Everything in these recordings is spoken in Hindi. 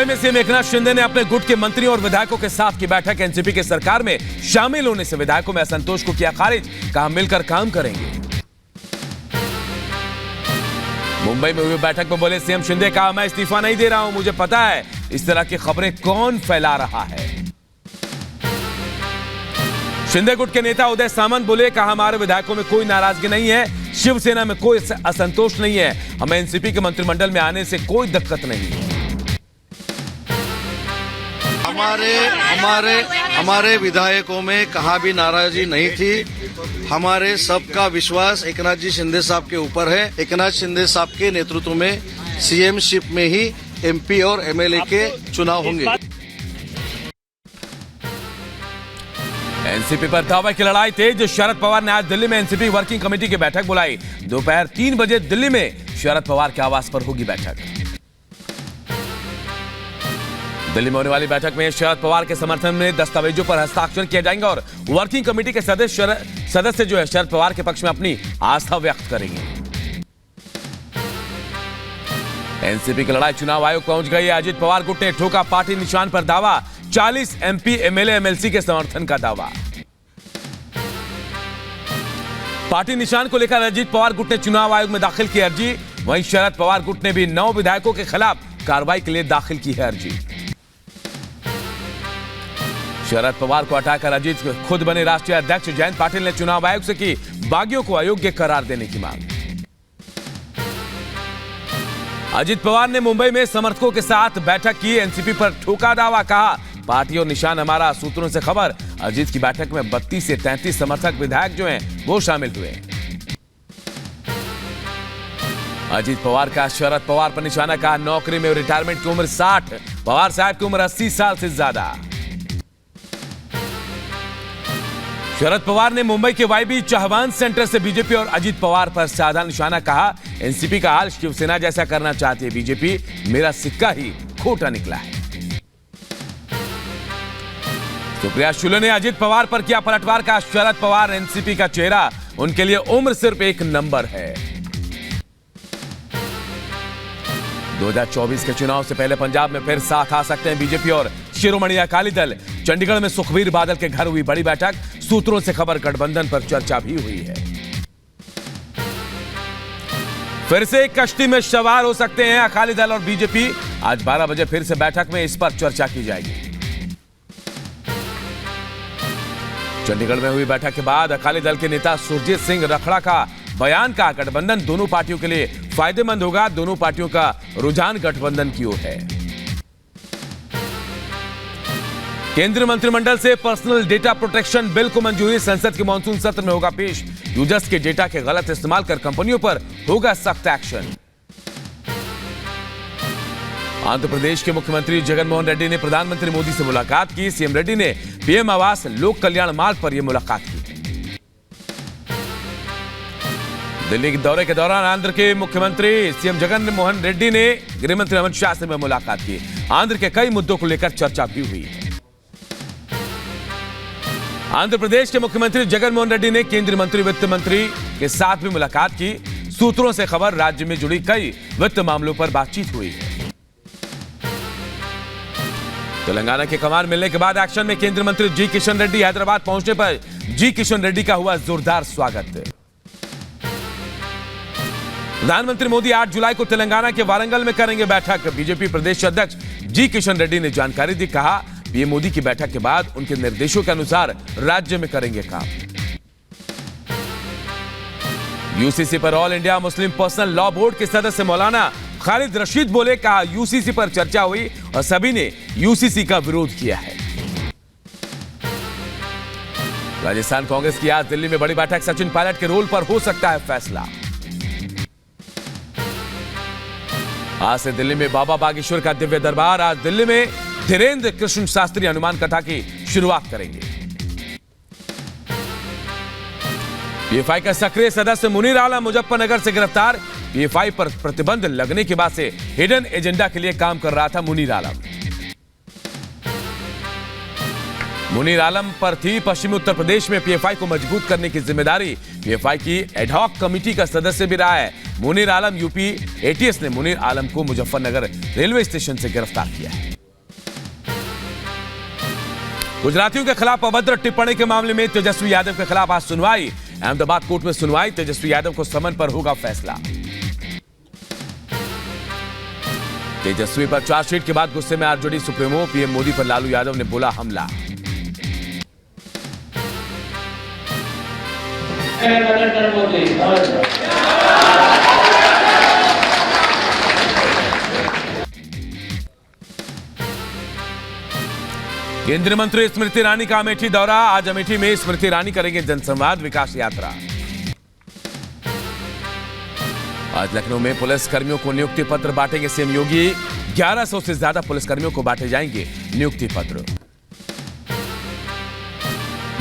मुंबई में सीएम एकनाथ शिंदे ने अपने गुट के मंत्रियों और विधायकों के साथ की बैठक एनसीपी की सरकार में शामिल होने से विधायकों में असंतोष को किया खारिज, कहा मिलकर काम करेंगे। मुंबई में हुई बैठक में बोले सीएम शिंदे, कहा मैं इस्तीफा नहीं दे रहा हूं, मुझे पता है इस तरह की खबरें कौन फैला रहा है। शिंदे गुट के नेता उदय सामंत बोले, कहा हमारे विधायकों में कोई नाराजगी नहीं है, शिवसेना में कोई असंतोष नहीं है, हमें एनसीपी के मंत्रिमंडल में आने से कोई दिक्कत नहीं है। हमारे विधायकों में कहाँ भी नाराजगी नहीं थी। हमारे सबका विश्वास एकनाथ जी शिंदे साहब के ऊपर है। एकनाथ शिंदे साहब के नेतृत्व में सीएमशिप में ही एमपी और एमएलए के चुनाव होंगे। एनसीपी पर दावे की लड़ाई तेज, शरद पवार ने आज दिल्ली में एनसीपी वर्किंग कमेटी की बैठक बुलाई। दोपहर 3 बजे दिल्ली में शरद पवार के आवास पर होगी बैठक। दिल्ली में होने वाली बैठक में शरद पवार के समर्थन में दस्तावेजों पर हस्ताक्षर किए जाएंगे और वर्किंग कमेटी के सदस्य जो है शरद पवार के पक्ष में अपनी आस्था व्यक्त करेंगे। एनसीपी की लड़ाई चुनाव आयोग पहुंच गई। अजित पवार गुट ने ठोका पार्टी निशान पर दावा, 40 एमपी एमएलए एमएलसी के समर्थन का दावा। पार्टी निशान को लेकर अजित पवार गुट ने चुनाव आयोग में दाखिल की अर्जी। वहीं शरद पवार गुट ने भी 9 विधायकों के खिलाफ कार्रवाई के लिए दाखिल की है अर्जी। शरद पवार को हटाकर अजित खुद बने राष्ट्रीय अध्यक्ष जयंत पाटिल ने चुनाव आयोग से की बागियों को अयोग्य करार देने की मांग। अजित पवार ने मुंबई में समर्थकों के साथ बैठक की, एनसीपी पर ठोका दावा, कहा पार्टी और निशान हमारा। सूत्रों से खबर, अजित की बैठक में 32 से 33 समर्थक विधायक जो हैं वो शामिल हुए। अजित पवार का शरद पवार पर निशाना, कहा नौकरी में रिटायरमेंट की उम्र 60, पवार साहब की उम्र 80 साल से ज्यादा। शरद पवार ने मुंबई के वाईबी चहवान सेंटर से बीजेपी और अजित पवार पर साधा निशाना, कहा एनसीपी का हाल शिवसेना जैसा करना चाहती है बीजेपी, मेरा सिक्का ही खोटा निकला है। सुप्रिया शुक्ला ने अजित पवार पर किया पलटवार, का शरद पवार एनसीपी का चेहरा, उनके लिए उम्र सिर्फ एक नंबर है। 2024 के चुनाव से पहले पंजाब में फिर साथ आ सकते हैं बीजेपी और शिरोमणि अकाली दल। चंडीगढ़ में सुखबीर बादल के घर हुई बड़ी बैठक, सूत्रों से खबर गठबंधन पर चर्चा भी हुई है। फिर से एक कश्ती में सवार हो सकते हैं अकाली दल और बीजेपी। आज 12 बजे फिर से बैठक में इस पर चर्चा की जाएगी। चंडीगढ़ में हुई बैठक के बाद अकाली दल के नेता सुरजीत सिंह रखड़ा का बयान, का गठबंधन दोनों पार्टियों के लिए फायदेमंद होगा, दोनों पार्टियों का रुझान गठबंधन की ओर है। केंद्रीय मंत्रिमंडल से पर्सनल डेटा प्रोटेक्शन बिल को मंजूरी, संसद के मानसून सत्र में होगा पेश। यूजर्स के डेटा के गलत इस्तेमाल कर कंपनियों पर होगा सख्त एक्शन। आंध्र प्रदेश के मुख्यमंत्री जगनमोहन रेड्डी ने प्रधानमंत्री मोदी से मुलाकात की। सीएम रेड्डी ने पीएम आवास लोक कल्याण मार्ग पर यह मुलाकात की। दिल्ली के दौरे के दौरान आंध्र के मुख्यमंत्री सीएम जगनमोहन रेड्डी ने गृहमंत्री अमित शाह से मुलाकात की। आंध्र के कई मुद्दों को लेकर चर्चा भी हुई है। आंध्र प्रदेश के मुख्यमंत्री जगनमोहन रेड्डी ने केंद्रीय मंत्री वित्त मंत्री के साथ भी मुलाकात की। सूत्रों से खबर, राज्य में जुड़ी कई वित्त मामलों पर बातचीत हुई है। तेलंगाना के कमान मिलने के बाद एक्शन में केंद्रीय मंत्री जी किशन रेड्डी। हैदराबाद पहुंचने पर जी किशन रेड्डी का हुआ जोरदार स्वागत। प्रधानमंत्री मोदी 8 जुलाई को तेलंगाना के वारंगल में करेंगे बैठक। बीजेपी प्रदेश अध्यक्ष जी किशन रेड्डी ने जानकारी दी, कहा पीएम मोदी की बैठक के बाद उनके निर्देशों के अनुसार राज्य में करेंगे काम। यूसीसी पर all India Muslim personal law board के सदस्य मौलाना खालिद रशीद बोले, कहा यूसीसी पर चर्चा हुई और सभी ने यूसीसी का विरोध किया है। राजस्थान कांग्रेस की आज दिल्ली में बड़ी बैठक, सचिन पायलट के रोल पर हो सकता है फैसला। आज से दिल्ली में बाबा बागेश्वर का दिव्य दरबार। आज दिल्ली में धीरेन्द्र कृष्ण शास्त्री हनुमान कथा की शुरुआत करेंगे। पीएफआई का सक्रिय सदस्य मुनीर आलम मुजफ्फरनगर से गिरफ्तार। पीएफआई पर प्रतिबंध लगने के बाद से हिडन एजेंडा के लिए काम कर रहा था मुनीर आलम। मुनीर आलम पर थी पश्चिमी उत्तर प्रदेश में पीएफआई को मजबूत करने की जिम्मेदारी। पीएफआई की एडहॉक कमेटी का सदस्य भी रहा है मुनीर आलम। यूपी एटीएस ने मुनीर आलम को मुजफ्फरनगर रेलवे स्टेशन से गिरफ्तार किया है। गुजरातियों के खिलाफ अभद्र टिप्पणी के मामले में तेजस्वी यादव के खिलाफ आज सुनवाई। अहमदाबाद कोर्ट में सुनवाई। तेजस्वी यादव को समन पर होगा फैसला। तेजस्वी पर चार्जशीट के बाद गुस्से में आरजेडी सुप्रीमो। पीएम मोदी पर लालू यादव ने बोला हमला। केंद्रीय मंत्री स्मृति ईरानी का अमेठी दौरा। आज अमेठी में स्मृति ईरानी करेंगे जनसंवाद विकास यात्रा। आज लखनऊ में पुलिस कर्मियों को नियुक्ति पत्र बांटेंगे सीएम योगी। 1100 से ज्यादा पुलिसकर्मियों को बांटे जाएंगे नियुक्ति पत्र।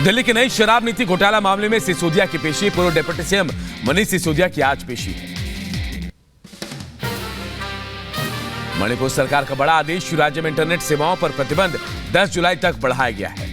दिल्ली की नई शराब नीति घोटाला मामले में सिसोदिया की पेशी। पूर्व डिप्टी सीएम मनीष सिसोदिया की आज पेशी है। मणिपुर सरकार का बड़ा आदेश। राज्य में इंटरनेट सेवाओं पर प्रतिबंध 10 जुलाई तक बढ़ाया गया है।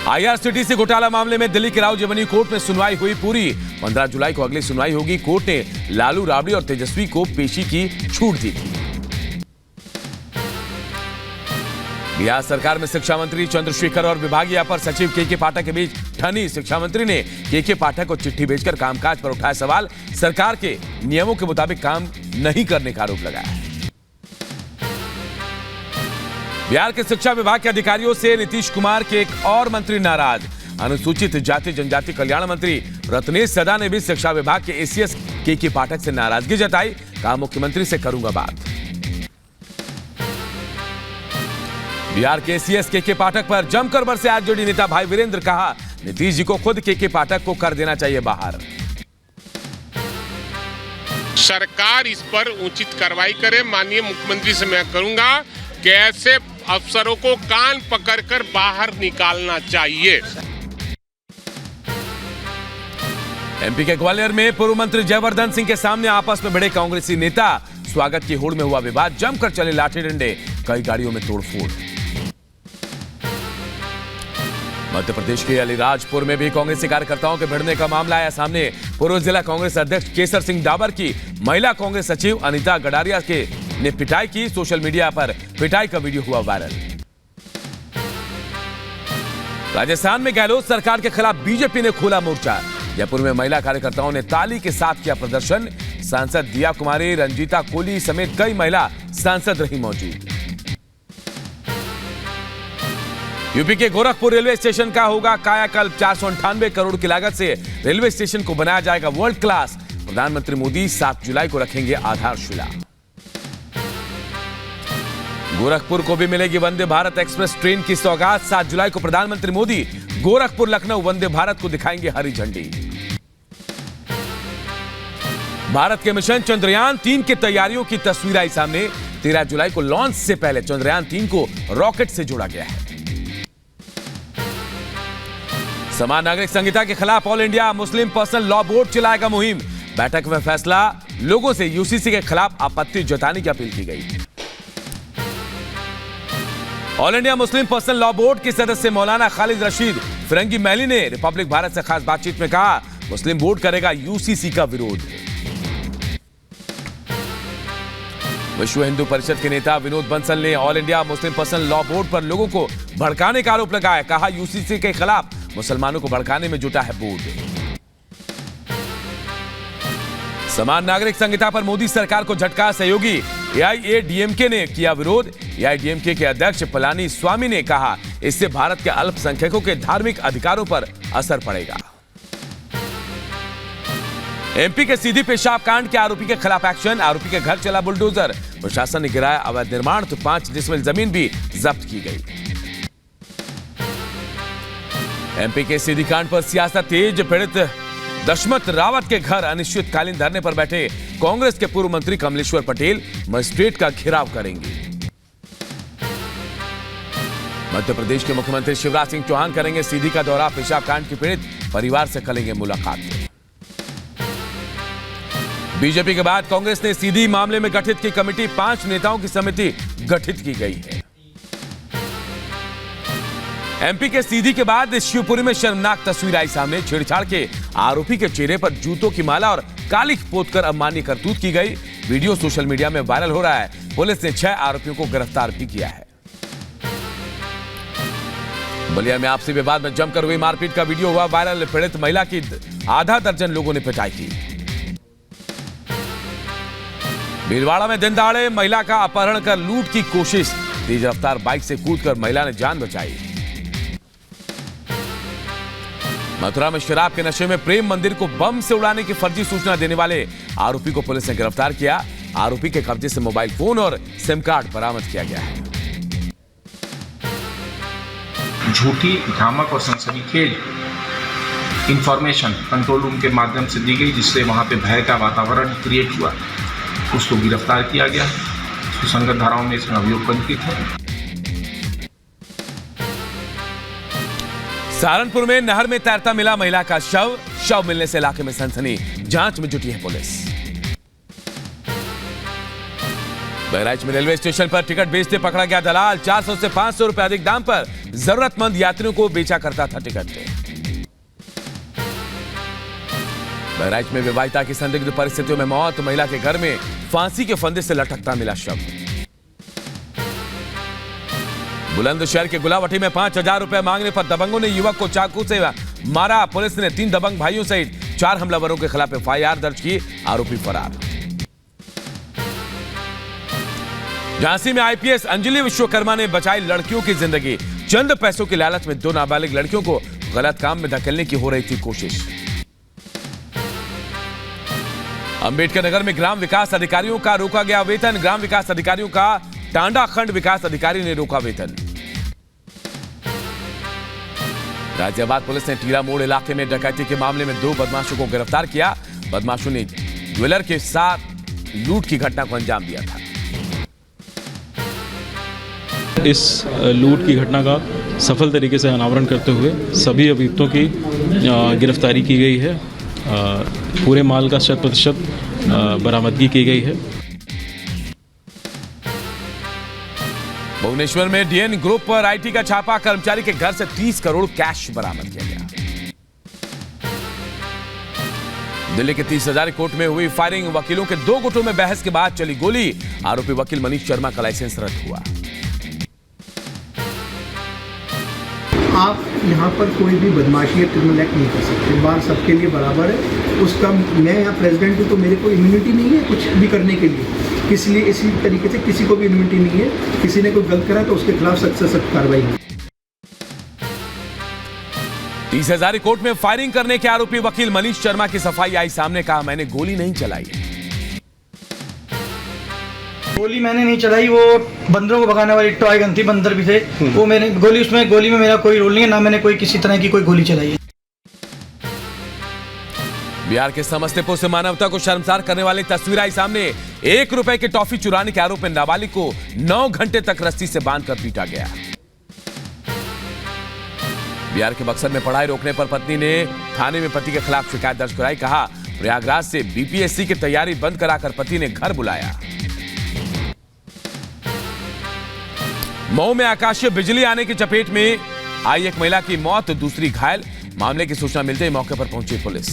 आईआरसीटीसी घोटाला मामले में दिल्ली की राव जेवनी कोर्ट में सुनवाई हुई पूरी। 15 जुलाई को अगली सुनवाई होगी। कोर्ट ने लालू, राबड़ी और तेजस्वी को पेशी की छूट दी थी। बिहार सरकार में शिक्षा मंत्री चंद्रशेखर और विभागीय अपर सचिव के पाठक के बीच ठनी। शिक्षा मंत्री ने के पाठक को चिट्ठी भेजकर कामकाज पर उठाया सवाल। सरकार के नियमों के मुताबिक काम नहीं करने का आरोप लगाया। बिहार के शिक्षा विभाग के अधिकारियों से नीतीश कुमार के एक और मंत्री नाराज। अनुसूचित जाति जनजाति कल्याण मंत्री रत्नेश सदा ने भी शिक्षा विभाग के एसीएस के पाठक से नाराजगी जताई। कहा मुख्यमंत्री से करूंगा बात। बिहार के एसीएस के पाठक पर जमकर बरसे आरजेडी नेता भाई वीरेंद्र। कहा नीतीश जी को खुद के पाठक को कर देना चाहिए बाहर। सरकार इस पर उचित कार्रवाई करे। माननीय मुख्यमंत्री से मैं करूंगा कि ऐसे अफसरों को कान पकड़कर बाहर निकालना चाहिए। एमपी के ग्वालियर में पूर्व मंत्री जयवर्धन सिंह के सामने आपस में भिड़े कांग्रेसी नेता। स्वागत की होड़ में हुआ विवाद। जमकर चले लाठी डंडे। कई गाड़ियों में तोड़फोड़। मध्य प्रदेश के अलीराजपुर में भी कांग्रेसी कार्यकर्ताओं के भिड़ने का मामला आया सामने। पूर्व जिला कांग्रेस अध्यक्ष केसर सिंह डाबर की महिला कांग्रेस सचिव अनीता गडारिया ने पिटाई की। सोशल मीडिया पर पिटाई का वीडियो हुआ वायरल। राजस्थान में गहलोत सरकार के खिलाफ बीजेपी ने खोला मोर्चा। जयपुर में महिला कार्यकर्ताओं ने ताली के साथ किया प्रदर्शन। सांसद दिया कुमारी, रंजीता कोहली समेत कई महिला सांसद रही मौजूद। यूपी के गोरखपुर रेलवे स्टेशन का होगा कायाकल्प। 498 करोड़ की लागत से रेलवे स्टेशन को बनाया जाएगा वर्ल्ड क्लास। प्रधानमंत्री मोदी 7 जुलाई को रखेंगे आधारशिला। गोरखपुर को भी मिलेगी वंदे भारत एक्सप्रेस ट्रेन की सौगात। 7 जुलाई को प्रधानमंत्री मोदी गोरखपुर लखनऊ वंदे भारत को दिखाएंगे हरी झंडी। भारत के मिशन चंद्रयान 3 की तैयारियों की तस्वीर आई सामने। 13 जुलाई को लॉन्च से पहले चंद्रयान 3 को रॉकेट से जोड़ा गया है। समान नागरिक संहिता के खिलाफ all India Muslim personal law board चलाएगा मुहिम। बैठक में फैसला। लोगों से यूसीसी के खिलाफ आपत्ति जताने की अपील की गई। All India Muslim personal law board के सदस्य मौलाना खालिद रशीद फिरंगी मैली ने रिपब्लिक भारत से खास बातचीत में कहा मुस्लिम बोर्ड करेगा यूसीसी का विरोध। विश्व हिंदू परिषद के नेता विनोद बंसल ने all India Muslim personal law board पर लोगों को भड़काने का आरोप लगाया। कहा यूसीसी के खिलाफ मुसलमानों को भड़काने में जुटा है बोर्ड। समान नागरिक संहिता पर मोदी सरकार को झटका। सहयोगी एआईएडीएमके ने किया विरोध। एआईएडीएमके के अध्यक्ष पलानी स्वामी ने कहा इससे भारत के अल्पसंख्यकों के धार्मिक अधिकारों पर असर पड़ेगा। एमपी के सीधी पेशाब कांड के आरोपी के खिलाफ एक्शन। आरोपी के घर चला बुलडोजर। प्रशासन ने गिराया अवैध निर्माण तो 5 डिसमिल जमीन भी जब्त की गई। एमपी के सीधी कांड पर सियासत तेज। पीड़ित दशमत रावत के घर अनिश्चितकालीन धरने पर बैठे कांग्रेस के पूर्व मंत्री कमलेश्वर पटेल मजिस्ट्रेट का घेराव करेंगे। मध्य प्रदेश के मुख्यमंत्री शिवराज सिंह चौहान करेंगे सीधी का दौरा। पेशाब कांड के पीड़ित परिवार से करेंगे मुलाकात। बीजेपी के बाद कांग्रेस ने सीधी मामले में गठित की कमेटी। 5 नेताओं की समिति गठित की गई है। एमपी के सीधी के बाद शिवपुरी में शर्मनाक तस्वीर आई सामने। छेड़छाड़ के आरोपी के चेहरे पर जूतों की माला और कालिख पोतकर अमानवीय करतूत की गई। वीडियो सोशल मीडिया में वायरल हो रहा है। पुलिस ने 6 आरोपियों को गिरफ्तार भी किया है। बलिया में आपसी विवाद में जमकर हुई मारपीट का वीडियो हुआ वायरल। पीड़ित महिला की आधा दर्जन लोगों ने पिटाई की। भीलवाड़ा में दिन दहाड़े महिला का अपहरण कर लूट की कोशिश। तेज रफ्तार बाइक से कूदकर महिला ने जान बचाई। मथुरा में शराब के नशे में प्रेम मंदिर को बम से उड़ाने की फर्जी सूचना देने वाले आरोपी को पुलिस ने गिरफ्तार किया। आरोपी के कब्जे से मोबाइल फोन और सिम कार्ड बरामद किया गया है। झूठी, भ्रामक और सनसनीखेज इंफॉर्मेशन कंट्रोल रूम के माध्यम से दी गई, जिससे वहां पे भय का वातावरण क्रिएट हुआ। उसको गिरफ्तार किया गया। सुसंगत धाराओं में इसमें अभियोग पंजीकृत है। सहारनपुर में नहर में तैरता मिला महिला का शव मिलने से इलाके में सनसनी। जांच में जुटी है पुलिस। बहराइच में रेलवे स्टेशन पर टिकट बेचते पकड़ा गया दलाल। 400 से 500 रुपए अधिक दाम पर जरूरतमंद यात्रियों को बेचा करता था टिकट। बहराइच में विवाहिता की संदिग्ध परिस्थितियों में मौत। महिला के घर में फांसी के फंदे से लटकता मिला शव। बुलंदशहर के गुलावटी में 5000 रुपए मांगने पर दबंगों ने युवक को चाकू से मारा। पुलिस ने 3 दबंग भाइयों सहित 4 हमलावरों के खिलाफ एफआईआर दर्ज की। आरोपी फरार। झांसी में आईपीएस अंजलि विश्वकर्मा ने बचाई लड़कियों की जिंदगी। चंद पैसों की लालच में 2 नाबालिग लड़कियों को गलत काम में धकेलने की हो रही थी कोशिश। अंबेडकर नगर में ग्राम विकास अधिकारियों का रोका गया वेतन। ग्राम विकास अधिकारियों का टांडा खंड विकास अधिकारी ने रोका वेतन। गाजियाबाद पुलिस ने टीला मोड़ इलाके में डकैती के मामले में 2 बदमाशों को गिरफ्तार किया। बदमाशों ने ज्वेलर के साथ लूट की घटना को अंजाम दिया था। इस लूट की घटना का सफल तरीके से अनावरण करते हुए सभी अभियुक्तों की गिरफ्तारी की गई है। पूरे माल का 100% बरामदगी की गई है। भुवनेश्वर में डीएन ग्रुप पर आईटी का छापा। कर्मचारी के घर से 30 करोड़ कैश बरामद किया गया। दिल्ली के 30,000 कोर्ट में हुई फायरिंग। वकीलों के 2 गुटों में बहस के बाद चली गोली। आरोपी वकील मनीष शर्मा का लाइसेंस रद्द हुआ। आप यहाँ पर कोई भी बदमाशी या क्रिमिनल एक्ट नहीं कर सकते। बार सबके लिए बराबर है। उसका मैं यहाँ प्रेसिडेंट हूँ तो मेरे को इम्यूनिटी नहीं है कुछ भी करने के लिए। इसलिए इसी तरीके से किसी को भी इम्यूनिटी नहीं है। किसी ने कोई गलत करा तो उसके खिलाफ सख्त से सख्त कार्रवाई हो। 30,000 कोर्ट में फायरिंग करने के आरोपी वकील मनीष शर्मा की सफाई आई सामने। कहा, मैंने गोली नहीं चलाई। गोली मैंने नहीं चलाई। वो बंदरों को भगाने वाली टॉय गन थी। बंदर भी थे वो। मैंने गोली में मेरा कोई रोल नहीं है। ना मैंने कोई किसी तरह की कोई गोली चलाई है। बिहार के समस्तीपुर से मानवता को शर्मसार करने वाली तस्वीर आई सामने। 1 रुपए की टॉफी चुराने के आरोप में नाबालिग को 9 घंटे तक रस्सी से बांधकर पीटा गया। बिहार के बक्सर में पढ़ाई रोकने पर पत्नी ने थाने में पति के खिलाफ शिकायत दर्ज कराई। कहा, प्रयागराज से बीपीएससी की तैयारी बंद कराकर पति ने घर बुलाया। मऊ में आकाशीय बिजली आने की चपेट में आई एक महिला की मौत, दूसरी घायल। मामले की सूचना मिलते ही मौके पर पहुंची पुलिस।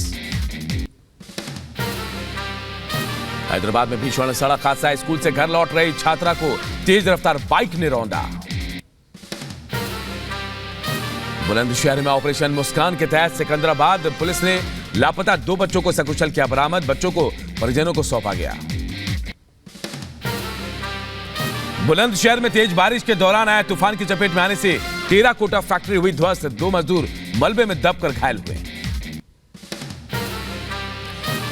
हैदराबाद में भीषण सड़क हादसा। स्कूल से घर लौट रही छात्रा को तेज रफ्तार बाइक ने रौंदा। बुलंदशहर में ऑपरेशन मुस्कान के तहत सिकंदराबाद पुलिस ने लापता 2 बच्चों को सकुशल किया बरामद। बच्चों को परिजनों को सौंपा गया। बुलंदशहर में तेज बारिश के दौरान आए तूफान की चपेट में आने से टेराकोटा फैक्ट्री हुई ध्वस्त। 2 मजदूर मलबे में दबकर घायल हुए।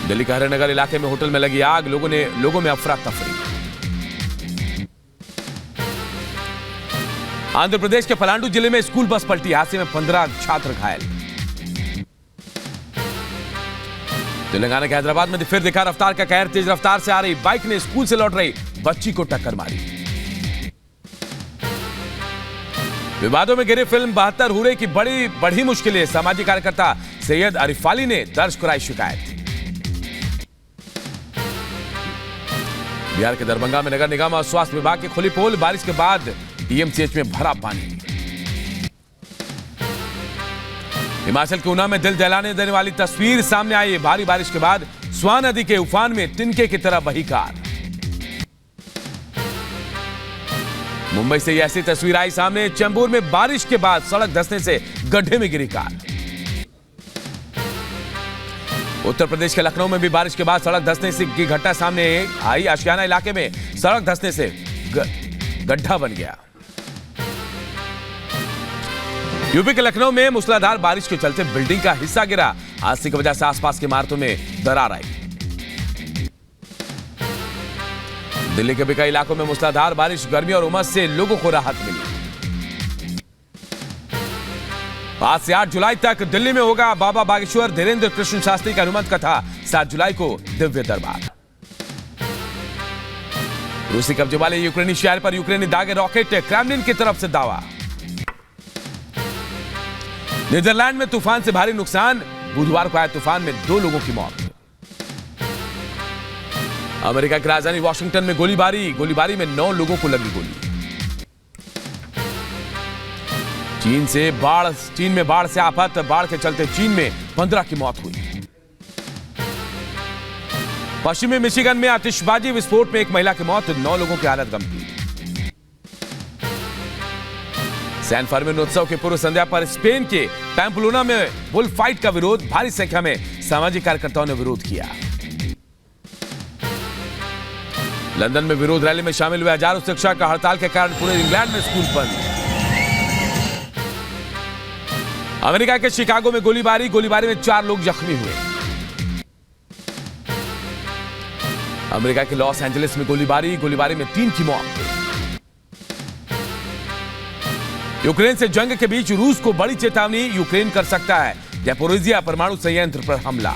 दिल्ली के हरिनगर इलाके में होटल में लगी आग। लोगों में अफरा तफरी। आंध्र प्रदेश के पलांडू जिले में स्कूल बस पलटी। हादसे में 15 छात्र घायल। तेलंगाना के हैदराबाद में फिर दिखा रफ्तार का कहर। तेज रफ्तार से आ रही बाइक ने स्कूल से लौट रही बच्ची को टक्कर मारी। विवादों में घिरी फिल्म 72 हुरे की बड़ी मुश्किलें। सामाजिक कार्यकर्ता सैयद अरिफाली ने दर्ज कराई शिकायत। बिहार के दरभंगा में नगर निगम और स्वास्थ्य विभाग की खुली पोल। बारिश के बाद डीएमसीएच में भरा पानी। हिमाचल के ऊना में दिल दहलाने देने वाली तस्वीर सामने आई। भारी बारिश के बाद स्वान नदी के उफान में तिनके की तरह बही कार। मुंबई से ये ऐसी तस्वीर आई सामने। चेंबूर में बारिश के बाद सड़क धंसने से गड्ढे में गिरी कार। उत्तर प्रदेश के लखनऊ में भी बारिश के बाद सड़क धंसने से की घटना सामने आई। आशियाना इलाके में सड़क धंसने से गड्ढा बन गया। यूपी के लखनऊ में मूसलाधार बारिश के चलते बिल्डिंग का हिस्सा गिरा। हादसे की वजह से आसपास की इमारतों में दरार आई। दिल्ली के भी कई इलाकों में मूसलाधार बारिश, गर्मी और उमस से लोगों को राहत मिली। 5 से 8 जुलाई तक दिल्ली में होगा बाबा बागेश्वर धीरेन्द्र कृष्ण शास्त्री का हनुमंत कथा। 7 जुलाई को दिव्य दरबार। रूसी कब्जे वाले यूक्रेनी शहर पर यूक्रेनी दागे रॉकेट, क्रेमलिन की तरफ से दावा। नीदरलैंड में तूफान से भारी नुकसान, बुधवार को आए तूफान में 2 लोगों की मौत। अमेरिका की राजधानी वॉशिंगटन में गोलीबारी में 9 लोगों को लगी गोली। चीन में बाढ़ से आफत, बाढ़ के चलते चीन में 15 की मौत हुई। पश्चिमी मिशिगन में आतिशबाजी विस्फोट में 1 महिला की मौत, 9 लोगों की हालत गंभीर। सैन फर्मिन उत्सव के पूर्व संध्या पर स्पेन के पैम्पलोना में बुल फाइट का विरोध, भारी संख्या में सामाजिक कार्यकर्ताओं ने विरोध किया। लंदन में विरोध रैली में शामिल हुए हजारों शिक्षक का हड़ताल के कारण पूरे इंग्लैंड में स्कूल बंद। अमेरिका के शिकागो में गोलीबारी में 4 लोग जख्मी हुए। अमेरिका के लॉस एंजलिस में गोलीबारी में 3 की मौत। यूक्रेन से जंग के बीच रूस को बड़ी चेतावनी, यूक्रेन कर सकता है ज़ैपोरिज़िया परमाणु संयंत्र पर हमला।